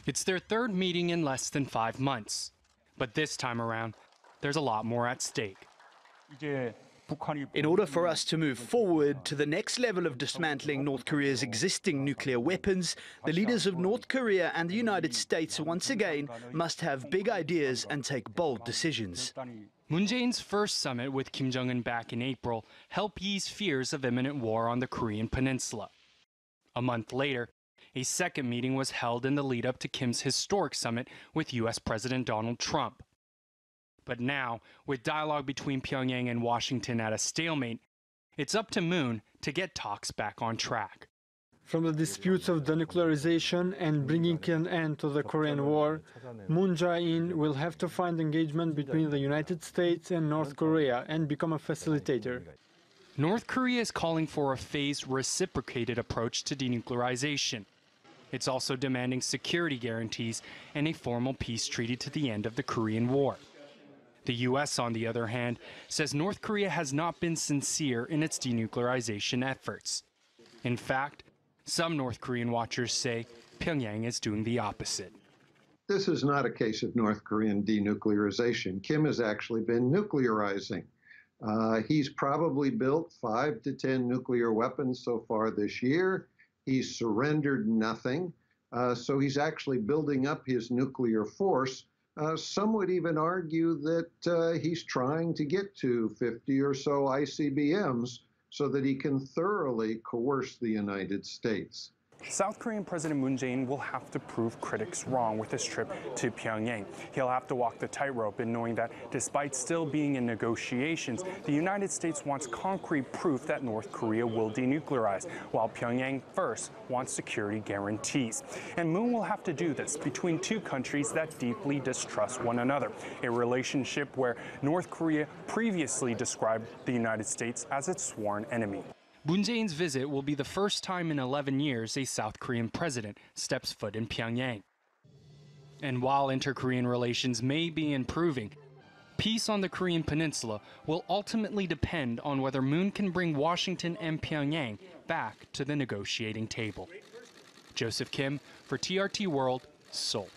It's their third meeting in less than 5 months. But this time around, there's a lot more at stake. In order for us to move forward to the next level of dismantling North Korea's existing nuclear weapons, the leaders of North Korea and the United States once again must have big ideas and take bold decisions. Moon Jae-in's first summit with Kim Jong Un back in April helped ease fears of imminent war on the Korean peninsula. A month later, a second meeting was held in the lead-up to Kim's historic summit with U.S. President Donald Trump. But now, with dialogue between Pyongyang and Washington at a stalemate, it's up to Moon to get talks back on track. From the disputes of denuclearization and bringing an end to the Korean War, Moon Jae-in will have to find engagement between the United States and North Korea and become a facilitator. North Korea is calling for a phased, reciprocated approach to denuclearization. It's also demanding security guarantees and a formal peace treaty to the end of the Korean War. The U.S., on the other hand, says North Korea has not been sincere in its denuclearization efforts. In fact, some North Korean watchers say Pyongyang is doing the opposite. This is not a case of North Korean denuclearization. Kim has actually been nuclearizing. He's probably built 5 to 10 nuclear weapons so far this year. He's surrendered nothing. So he's actually building up his nuclear force. Some would even argue that he's trying to get to 50 or so ICBMs so that he can thoroughly coerce the United States. South Korean President Moon Jae-in will have to prove critics wrong with his trip to Pyongyang. He'll have to walk the tightrope in knowing that despite still being in negotiations, the United States wants concrete proof that North Korea will denuclearize, while Pyongyang first wants security guarantees. And Moon will have to do this between two countries that deeply distrust one another, a relationship where North Korea previously described the United States as its sworn enemy. Moon Jae-in's visit will be the first time in 11 years a South Korean president steps foot in Pyongyang. And while inter-Korean relations may be improving, peace on the Korean peninsula will ultimately depend on whether Moon can bring Washington and Pyongyang back to the negotiating table. Joseph Kim for TRT World, Seoul.